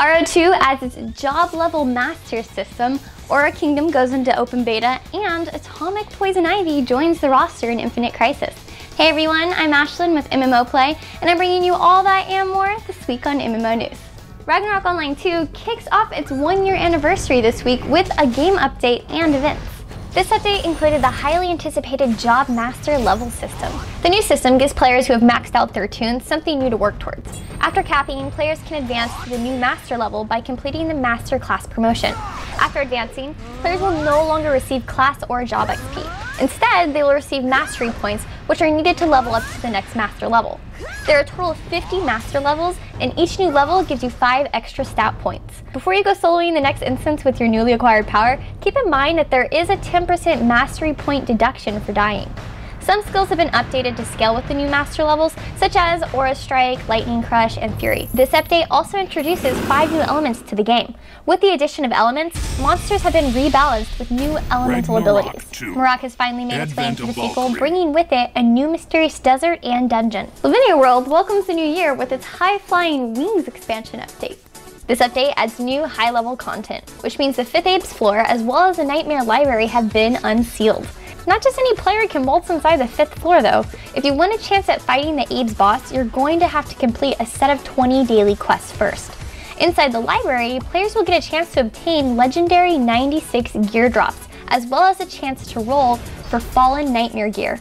RO2 adds its job level master system, Aura Kingdom goes into open beta, and Atomic Poison Ivy joins the roster in Infinite Crisis. Hey everyone, I'm Ashlen with MMO Play, and I'm bringing you all that and more this week on MMO News. Ragnarok Online 2 kicks off its 1-year anniversary this week with a game update and events. This update included the highly anticipated Job Master level system. The new system gives players who have maxed out their toons something new to work towards. After capping, players can advance to the new Master level by completing the Master class promotion. After advancing, players will no longer receive class or job XP. Instead, they will receive mastery points, which are needed to level up to the next Master level. There are a total of 50 Master levels, and each new level gives you 5 extra stat points. Before you go soloing the next instance with your newly acquired power, keep in mind that there is a 10% mastery point deduction for dying. Some skills have been updated to scale with the new Master levels, such as Aura Strike, Lightning Crush, and Fury. This update also introduces 5 new elements to the game. With the addition of elements, monsters have been rebalanced with new elemental abilities. Ragnarok has finally made its way into the sequel, bringing with it a new mysterious desert and dungeon. Luvinia World welcomes the new year with its high-flying wings expansion update. This update adds new high-level content, which means the 5th Apes floor as well as the Nightmare Library have been unsealed. Not just any player can waltz inside the 5th floor though. If you want a chance at fighting the Apes boss, you're going to have to complete a set of 20 daily quests first. Inside the library, players will get a chance to obtain legendary 96 gear drops, as well as a chance to roll for fallen nightmare gear.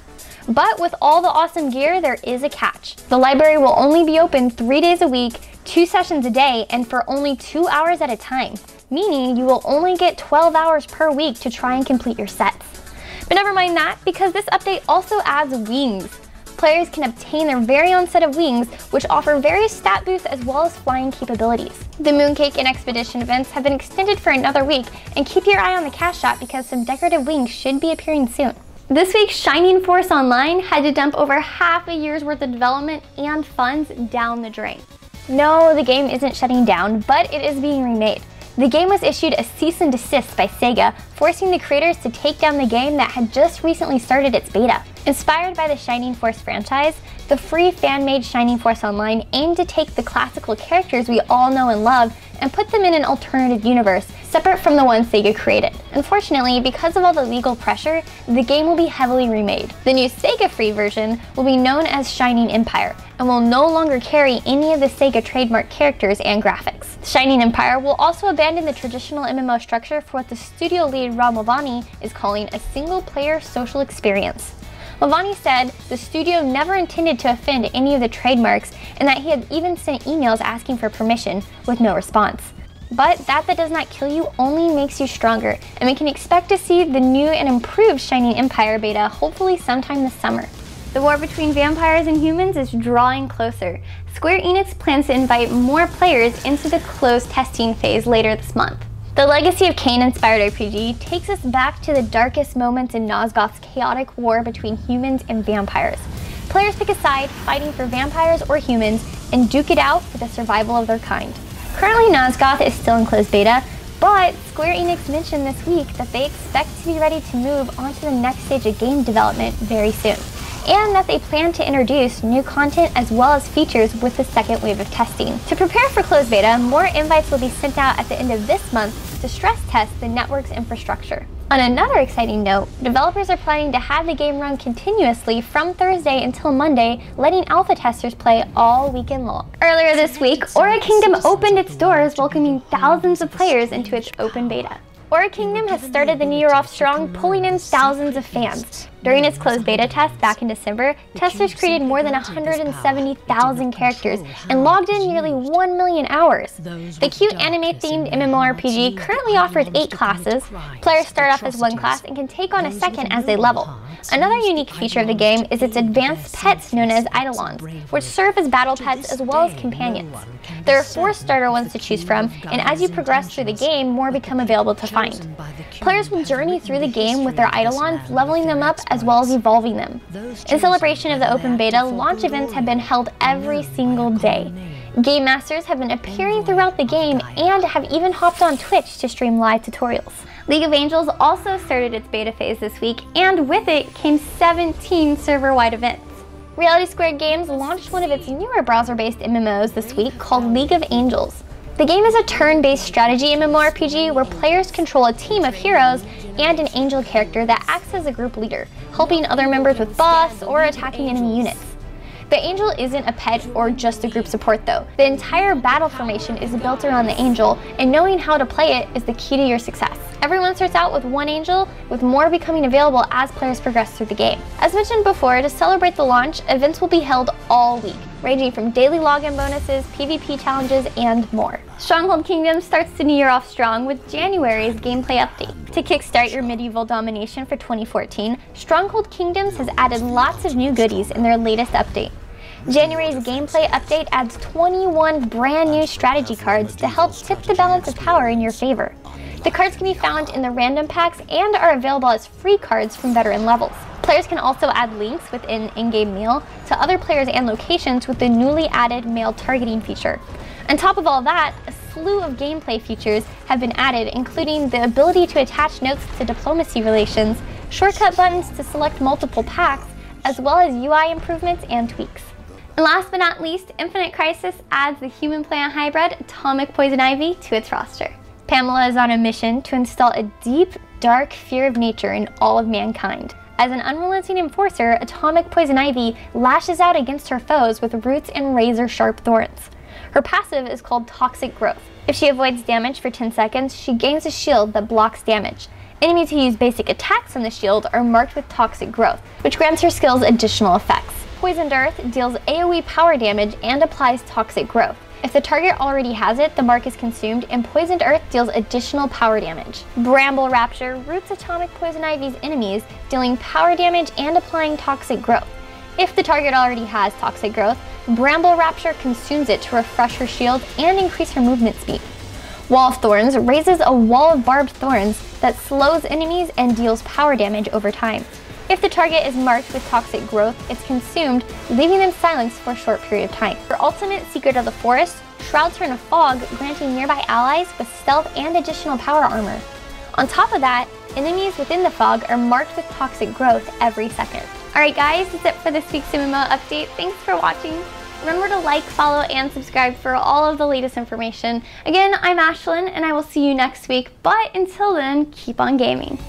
But with all the awesome gear, there is a catch. The library will only be open 3 days a week, 2 sessions a day, and for only 2 hours at a time, meaning you will only get 12 hours per week to try and complete your sets. But never mind that, because this update also adds wings. Players can obtain their very own set of wings, which offer various stat boosts as well as flying capabilities. The Mooncake and Expedition events have been extended for another week, and keep your eye on the cash shop because some decorative wings should be appearing soon. This week, Shining Force Online had to dump over half a year's worth of development and funds down the drain. No, the game isn't shutting down, but it is being remade. The game was issued a cease and desist by Sega, forcing the creators to take down the game that had just recently started its beta. Inspired by the Shining Force franchise, the free fan-made Shining Force Online aimed to take the classical characters we all know and love and put them in an alternative universe, separate from the one Sega created. Unfortunately, because of all the legal pressure, the game will be heavily remade. The new Sega-free version will be known as Shining Empire, and will no longer carry any of the Sega trademark characters and graphics. Shining Empire will also abandon the traditional MMO structure for what the studio lead Rob Mulvaney is calling a single-player social experience. Mulvaney said the studio never intended to offend any of the trademarks and that he had even sent emails asking for permission with no response. But that does not kill you only makes you stronger, and we can expect to see the new and improved Shining Empire beta hopefully sometime this summer. The war between vampires and humans is drawing closer. Square Enix plans to invite more players into the closed testing phase later this month. The Legacy of Kain-inspired RPG takes us back to the darkest moments in Nosgoth's chaotic war between humans and vampires. Players pick a side, fighting for vampires or humans, and duke it out for the survival of their kind. Currently, Nosgoth is still in closed beta, but Square Enix mentioned this week that they expect to be ready to move on to the next stage of game development very soon, and that they plan to introduce new content as well as features with the second wave of testing. To prepare for closed beta, more invites will be sent out at the end of this month to stress test the network's infrastructure. On another exciting note, developers are planning to have the game run continuously from Thursday until Monday, letting alpha testers play all weekend long. Earlier this week, Aura Kingdom opened its doors, welcoming thousands of players into its open beta. Aura Kingdom has started the new year off strong, pulling in thousands of fans. During its closed beta test back in December, testers created more than 170,000 characters and logged in nearly 1 million hours. The cute anime-themed MMORPG currently offers 8 classes. Players start off as one class and can take on a second as they level. Another unique feature of the game is its advanced pets known as Eidolons, which serve as battle pets as well as companions. There are 4 starter ones to choose from, and as you progress through the game, more become available to find. Players will journey through the game with their Eidolons, leveling them up as well as evolving them. In celebration of the open beta, launch events have been held every single day. Game masters have been appearing throughout the game and have even hopped on Twitch to stream live tutorials. League of Angels also started its beta phase this week, and with it came 17 server-wide events. Reality Squared Games launched one of its newer browser-based MMOs this week called League of Angels. The game is a turn-based strategy MMORPG where players control a team of heroes and an angel character that acts as a group leader, helping other members with buffs or attacking enemy units. The angel isn't a pet or just a group support though. The entire battle formation is built around the angel, and knowing how to play it is the key to your success. Everyone starts out with one angel, with more becoming available as players progress through the game. As mentioned before, to celebrate the launch, events will be held all week, ranging from daily login bonuses, PvP challenges, and more. Stronghold Kingdom starts the new year off strong with January's gameplay update. To kickstart your medieval domination for 2014, Stronghold Kingdoms has added lots of new goodies in their latest update. January's gameplay update adds 21 brand new strategy cards to help tip the balance of power in your favor. The cards can be found in the random packs and are available as free cards from veteran levels. Players can also add links within in-game mail to other players and locations with the newly added mail targeting feature. On top of all that, a slew of gameplay features have been added, including the ability to attach notes to diplomacy relations, shortcut buttons to select multiple packs, as well as UI improvements and tweaks. And last but not least, Infinite Crisis adds the human plant hybrid Atomic Poison Ivy to its roster. Pamela is on a mission to install a deep, dark fear of nature in all of mankind. As an unrelenting enforcer, Atomic Poison Ivy lashes out against her foes with roots and razor-sharp thorns. Her passive is called Toxic Growth. If she avoids damage for 10 seconds, she gains a shield that blocks damage. Enemies who use basic attacks on the shield are marked with Toxic Growth, which grants her skills additional effects. Poisoned Earth deals AoE power damage and applies Toxic Growth. If the target already has it, the mark is consumed, and Poisoned Earth deals additional power damage. Bramble Rapture roots Atomic Poison Ivy's enemies, dealing power damage and applying Toxic Growth. If the target already has Toxic Growth, Bramble Rapture consumes it to refresh her shield and increase her movement speed. Wall of Thorns raises a wall of barbed thorns that slows enemies and deals power damage over time. If the target is marked with Toxic Growth, it's consumed, leaving them silenced for a short period of time. Her ultimate, Secret of the Forest, shrouds her in a fog, granting nearby allies with stealth and additional power armor. On top of that, enemies within the fog are marked with Toxic Growth every second. Alright guys, that's it for this week's MMO update. Thanks for watching. Remember to like, follow, and subscribe for all of the latest information. Again, I'm Ashlyn, and I will see you next week, but until then, keep on gaming.